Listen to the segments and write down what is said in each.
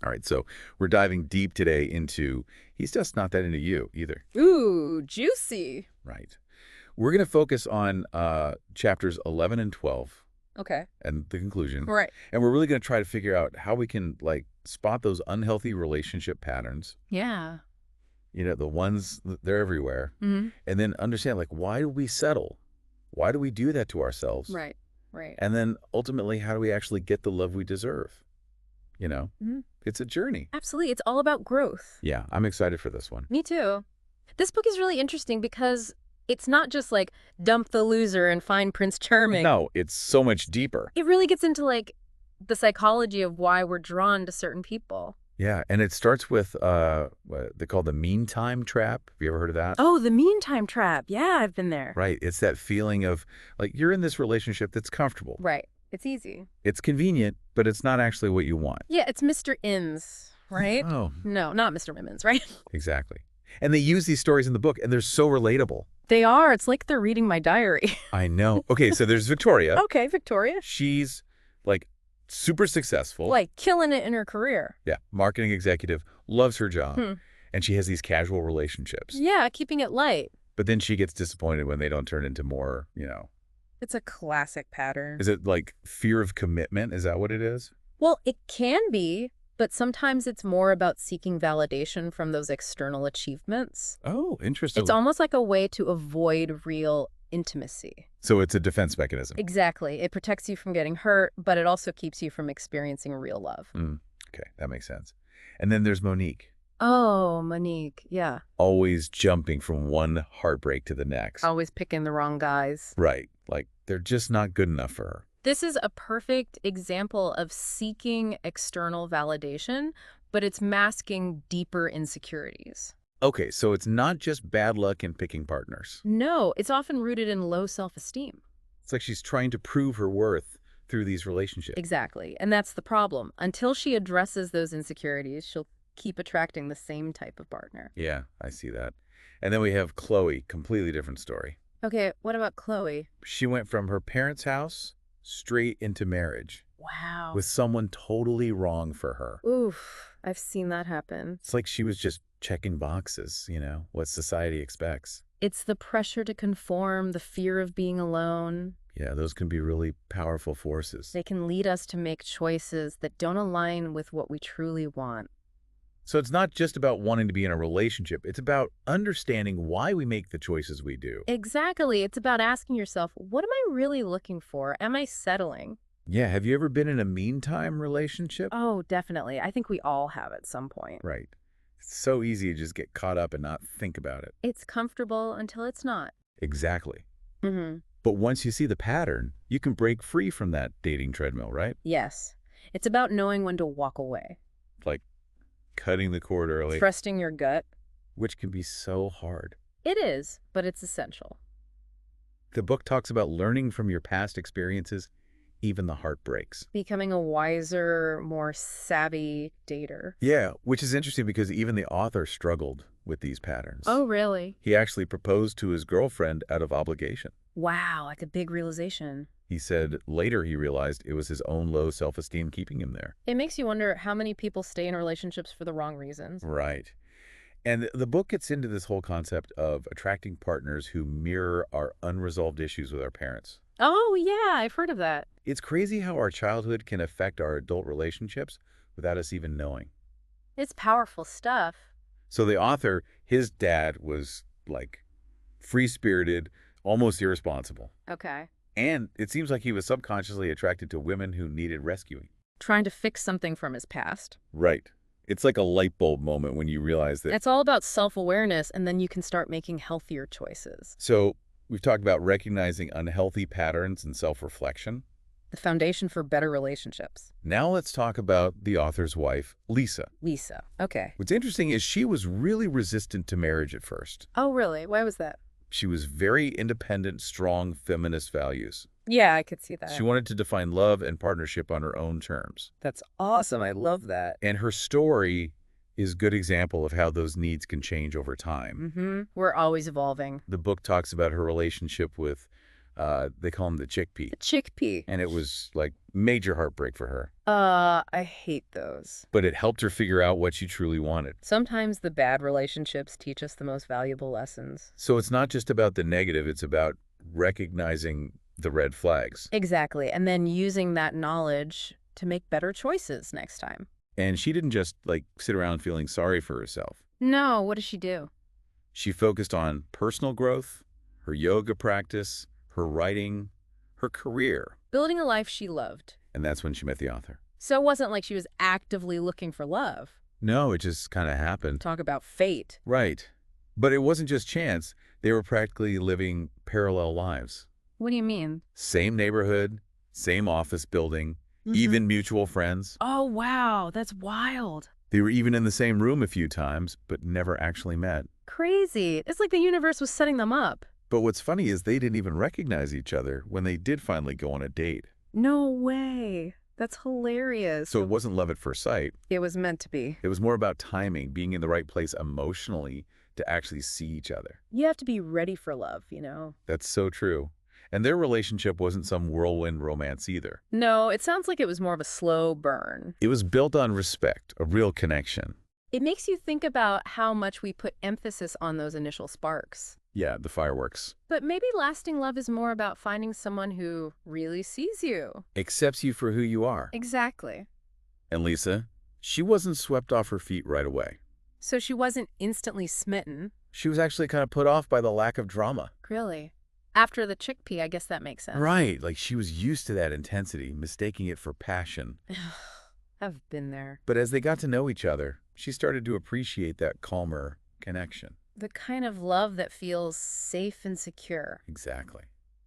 All right, so we're diving deep today into he's just not that into you either. Ooh, juicy. Right. We're going to focus on chapters 11 and 12 Okay. and the conclusion. Right. And we're really going to try to figure out how we can, like, spot those unhealthy relationship patterns, Yeah. the ones, they're everywhere, Hmm. and then understand, like, why do we settle? Why do we do that to ourselves? Right. Right. And then ultimately, how do we actually get the love we deserve? You know, Hmm. it's a journey. Absolutely. It's all about growth. Yeah, I'm excited for this one. Me too. This book is really interesting because it's not just like dump the loser and find Prince Charming. No, it's so much deeper. It really gets into like the psychology of why we're drawn to certain people. Yeah, and it starts with what they call the meantime trap. Have you ever heard of that? Oh, the meantime trap. Yeah, I've been there. Right. It's that feeling of like you're in this relationship that's comfortable. Right. It's easy. It's convenient, but it's not actually what you want. Yeah, it's Mr. Inns, right? Oh, No, not Mr. Mimmons, right? exactly. And they use these stories in the book, and they're so relatable. They are. It's like they're reading my diary. I know. Okay, so there's Victoria. Okay, Victoria. She's like super successful. Like killing it in her career. Yeah, marketing executive, loves her job, Hmm. and she has these casual relationships. Yeah, keeping it light. But then she gets disappointed when they don't turn into more, It's a classic pattern. Is it like fear of commitment? Is that what it is? Well, it can be, but sometimes it's more about seeking validation from those external achievements. Oh, interesting. It's almost like a way to avoid real intimacy. So it's a defense mechanism. Exactly. It protects you from getting hurt, but it also keeps you from experiencing real love. Okay, that makes sense. And then there's Monique, Oh, Monique. Yeah. always jumping from one heartbreak to the next. Always picking the wrong guys. Right. Like they're just not good enough for her. This is a perfect example of seeking external validation, but it's masking deeper insecurities. Okay, so it's not just bad luck in picking partners. No, it's often rooted in low self-esteem. It's like she's trying to prove her worth through these relationships. Exactly. And that's the problem. Until she addresses those insecurities, she'll keep attracting the same type of partner. Yeah, I see that. And then we have Chloe, completely different story. Okay, what about Chloe? She went from her parents' house straight into marriage Wow. with someone totally wrong for her. Oof, I've seen that happen. It's like she was just checking boxes, what society expects. It's the pressure to conform, the fear of being alone. Yeah, those can be really powerful forces. They can lead us to make choices that don't align with what we truly want. So it's not just about wanting to be in a relationship. It's about understanding why we make the choices we do. Exactly. It's about asking yourself, what am I really looking for? Am I settling? Yeah, have you ever been in a meantime relationship? Oh, definitely. I think we all have at some point. Right. It's so easy to just get caught up and not think about it. It's comfortable until it's not. Exactly. Mm-hmm. But once you see the pattern, you can break free from that dating treadmill, right? Yes. It's about knowing when to walk away. Like cutting the cord early, Trusting your gut. which can be so hard. It is, but it's essential. The book talks about learning from your past experiences, even the heartbreaks. Becoming a wiser, more savvy dater. Yeah, which is interesting because even the author struggled with these patterns. Oh, really? He actually proposed to his girlfriend out of obligation. Wow, like a big realization. He said later he realized it was his own low self-esteem keeping him there. It makes you wonder how many people stay in relationships for the wrong reasons. Right. And the book gets into this whole concept of attracting partners who mirror our unresolved issues with our parents. Oh, yeah, I've heard of that. It's crazy how our childhood can affect our adult relationships without us even knowing. It's powerful stuff. So the author, his dad was like free-spirited, almost irresponsible. Okay. And it seems like he was subconsciously attracted to women who needed rescuing. Trying to fix something from his past. Right. It's like a light bulb moment when you realize that. It's all about self-awareness, and then you can start making healthier choices. So we've talked about recognizing unhealthy patterns and self-reflection. The foundation for better relationships. Now let's talk about the author's wife, Lisa. Lisa. Okay. What's interesting is she was really resistant to marriage at first. Oh, really? Why was that? She was very independent, strong feminist values. Yeah, I could see that. She wanted to define love and partnership on her own terms. That's awesome. I love that. And her story is a good example of how those needs can change over time. Mm-hmm. We're always evolving. The book talks about her relationship with They call him the chickpea. The chickpea. And it was like major heartbreak for her. I hate those. But it helped her figure out what she truly wanted. Sometimes the bad relationships teach us the most valuable lessons. So it's not just about the negative, it's about recognizing the red flags. Exactly. And then using that knowledge to make better choices next time. And she didn't just like sit around feeling sorry for herself. No, what does she do? She focused on personal growth, her yoga practice, her writing, her career. Building a life she loved. And that's when she met the author. So it wasn't like she was actively looking for love. No, it just kind of happened. Talk about fate. Right. But it wasn't just chance. They were practically living parallel lives. What do you mean? Same neighborhood, same office building, even mutual friends. Oh, wow. That's wild. They were even in the same room a few times, but never actually met. Crazy. It's like the universe was setting them up. But what's funny is they didn't even recognize each other when they did finally go on a date. No way. That's hilarious. So it wasn't love at first sight. It was meant to be. It was more about timing, being in the right place emotionally to actually see each other. You have to be ready for love, you know? That's so true. And their relationship wasn't some whirlwind romance either. No, it sounds like it was more of a slow burn. It was built on respect, a real connection. It makes you think about how much we put emphasis on those initial sparks. Yeah, the fireworks. But maybe lasting love is more about finding someone who really sees you. Accepts you for who you are. Exactly. And Lisa, she wasn't swept off her feet right away. So she wasn't instantly smitten. She was actually kind of put off by the lack of drama. Really? After the chickpea, I guess that makes sense. Right, like she was used to that intensity, mistaking it for passion. I've been there. But as they got to know each other, she started to appreciate that calmer connection. The kind of love that feels safe and secure. Exactly.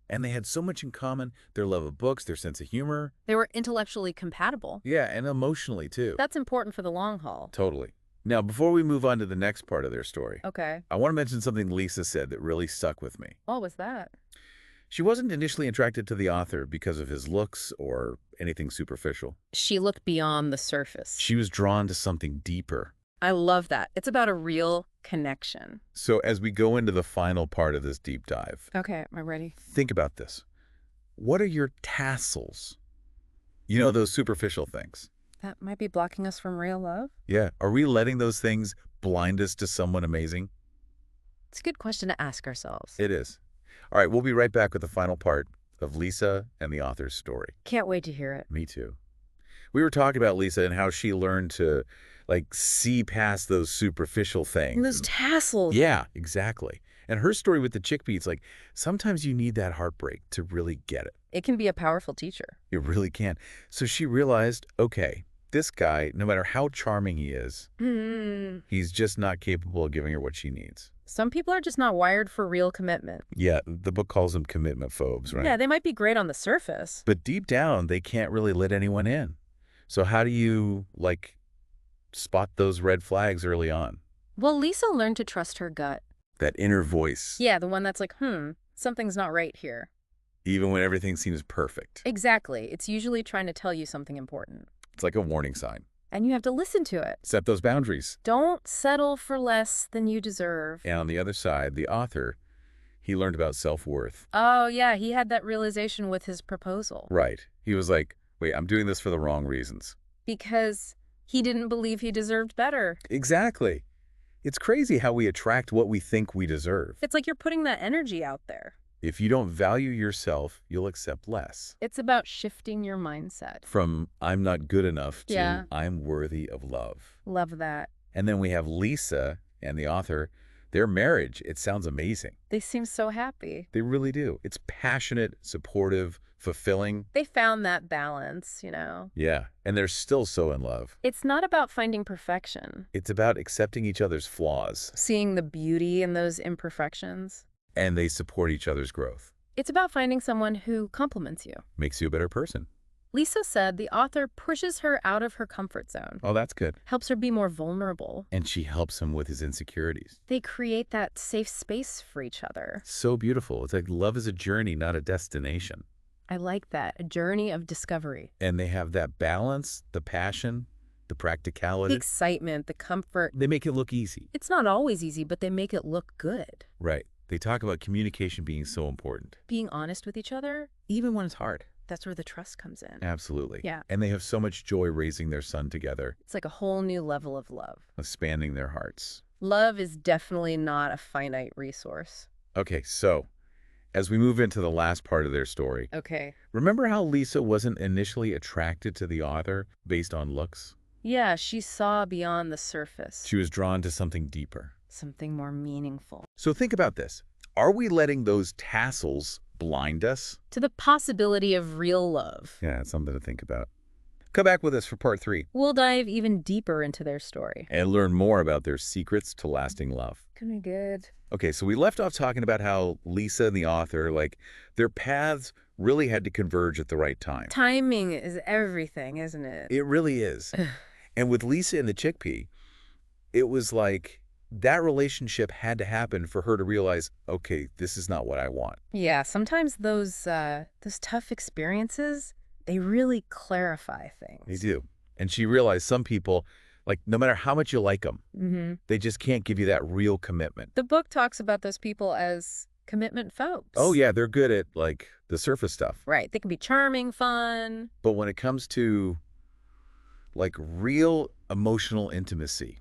And they had so much in common, their love of books, their sense of humor. They were intellectually compatible. Yeah, and emotionally too. That's important for the long haul. Totally. Now, before we move on to the next part of their story, Okay. I want to mention something Lisa said that really stuck with me. What was that? She wasn't initially attracted to the author because of his looks or anything superficial. She looked beyond the surface. She was drawn to something deeper. I love that. It's about a real connection. So as we go into the final part of this deep dive, Okay, am I ready? think about this. What are your tassels? You know, those superficial things. That might be blocking us from real love? Yeah. Are we letting those things blind us to someone amazing? It's a good question to ask ourselves. It is. All right, we'll be right back with the final part of Lisa and the author's story. Can't wait to hear it. Me too. We were talking about Lisa and how she learned to, like, see past those superficial things. And those tassels. Yeah, exactly. And her story with the chickpea, it's like, sometimes you need that heartbreak to really get it. It can be a powerful teacher. It really can. So she realized, okay, this guy, no matter how charming he is, he's just not capable of giving her what she needs. Some people are just not wired for real commitment. Yeah, the book calls them commitment phobes, right? Yeah, they might be great on the surface. But deep down, they can't really let anyone in. So how do you, like, spot those red flags early on? Well, Lisa learned to trust her gut. That inner voice. Yeah, the one that's like, something's not right here. Even when everything seems perfect. Exactly. It's usually trying to tell you something important. It's like a warning sign. And you have to listen to it. Set those boundaries. Don't settle for less than you deserve. And on the other side, the author, he learned about self-worth. Oh, yeah, he had that realization with his proposal. Right. He was like, wait, I'm doing this for the wrong reasons. Because he didn't believe he deserved better. Exactly. It's crazy how we attract what we think we deserve. It's like you're putting that energy out there. If you don't value yourself, you'll accept less. It's about shifting your mindset. From I'm not good enough to Yeah. I'm worthy of love. Love that. And then we have Lisa and the author. Their marriage, it sounds amazing. They seem so happy. They really do. It's passionate, supportive, fulfilling. They found that balance, you know. Yeah. And they're still so in love. It's not about finding perfection. It's about accepting each other's flaws. Seeing the beauty in those imperfections. And they support each other's growth. It's about finding someone who compliments you. Makes you a better person. Lisa said the author pushes her out of her comfort zone, Oh, that's good. helps her be more vulnerable. And she helps him with his insecurities. They create that safe space for each other. So beautiful. It's like love is a journey, not a destination. I like that, a journey of discovery. And they have that balance, the passion, the The practicality. excitement, the comfort. They make it look easy. It's not always easy, but they make it look good. Right. They talk about communication being so important, Being honest with each other, even when it's hard. that's where the trust comes in. Absolutely. Yeah. And they have so much joy raising their son together, It's like a whole new level of love. expanding their hearts. Love is definitely not a finite resource. Okay, so as we move into the last part of their story, Okay. remember how Lisa wasn't initially attracted to the author based on looks? Yeah, she saw beyond the surface. She was drawn to something deeper. Something more meaningful. So think about this. Are we letting those tassels blind us? To the possibility of real love. Yeah, it's something to think about. Come back with us for part 3 We'll dive even deeper into their story. and learn more about their secrets to lasting love. Could be good. Okay, so we left off talking about how Lisa and the author, their paths really had to converge at the right time. Timing is everything, isn't it? It really is. And with Lisa and the chickpea, it was like that relationship had to happen for her to realize, okay, this is not what I want. Yeah, sometimes those tough experiences, they really clarify things. They do. And she realized some people, no matter how much you like them, they just can't give you that real commitment. The book talks about those people as commitment folks. Oh, yeah, they're good at, the surface stuff. Right. They can be charming, fun. But when it comes to, real emotional intimacy,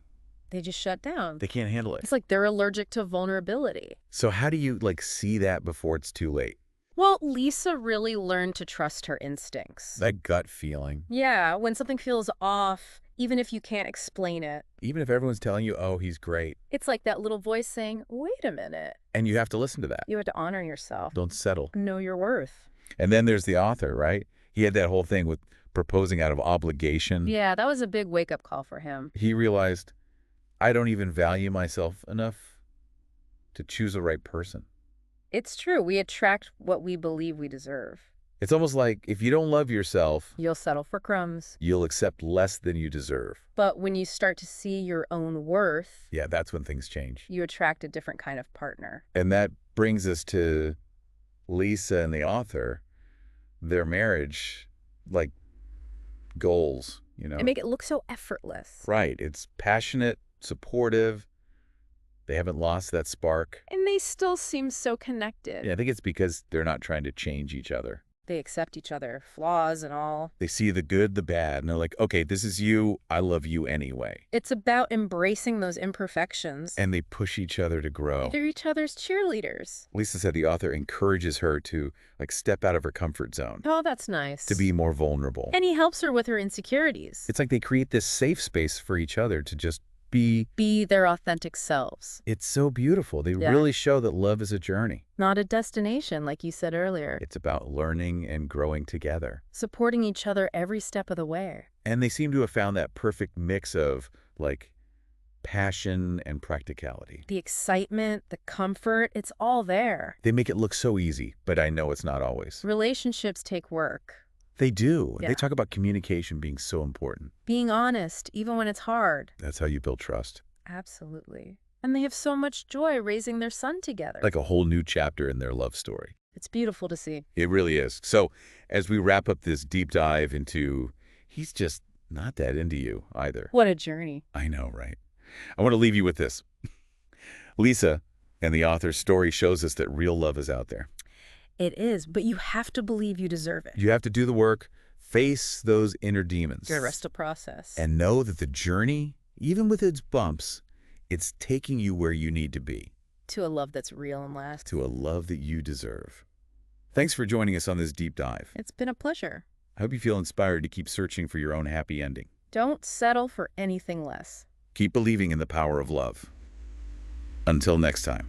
They just shut down. they can't handle it. It's like they're allergic to vulnerability. So how do you, see that before it's too late? Well, Lisa really learned to trust her instincts. That gut feeling. Yeah, when something feels off, even if you can't explain it, Even if everyone's telling you, oh, he's great. it's like that little voice saying, wait a minute. And you have to listen to that. You have to honor yourself. Don't settle. Know your worth. And then there's the author, right? He had that whole thing with proposing out of obligation. Yeah, that was a big wake-up call for him. He realized, I don't even value myself enough to choose the right person. It's true. We attract what we believe we deserve. It's almost like if you don't love yourself, You'll settle for crumbs. you'll accept less than you deserve. But when you start to see your own worth, Yeah, that's when things change. you attract a different kind of partner. And that brings us to Lisa and the author, their marriage, goals, And make it look so effortless. Right. It's passionate, supportive. They haven't lost that spark. And they still seem so connected. Yeah, I think it's because they're not trying to change each other. They accept each other, flaws and all. They see the good, the bad, and they're like, okay, this is you. I love you anyway. It's about embracing those imperfections. And they push each other to grow. They're each other's cheerleaders. Lisa said the author encourages her to, step out of her comfort zone, Oh, that's nice. to be more vulnerable. And he helps her with her insecurities. It's like they create this safe space for each other to just be. Be their authentic selves. It's so beautiful. They Yeah. really show that love is a journey. Not a destination, like you said earlier. It's about learning and growing together. Supporting each other every step of the way. And they seem to have found that perfect mix of, passion and practicality. The excitement, the comfort, it's all there. They make it look so easy, but I know it's not always. Relationships take work. They do. Yeah. They talk about communication being so important. Being honest, even when it's hard. That's how you build trust. Absolutely. And they have so much joy raising their son together. Like a whole new chapter in their love story. It's beautiful to see. It really is. So as we wrap up this deep dive into, he's just not that into you either. What a journey. I know, right? I want to leave you with this. Lisa and the author's story shows us that real love is out there. It is, but you have to believe you deserve it. You have to do the work, face those inner demons. Trust the process. And know that the journey, even with its bumps, it's taking you where you need to be. To a love that's real and lasts. To a love that you deserve. Thanks for joining us on this deep dive. It's been a pleasure. I hope you feel inspired to keep searching for your own happy ending. Don't settle for anything less. Keep believing in the power of love. Until next time.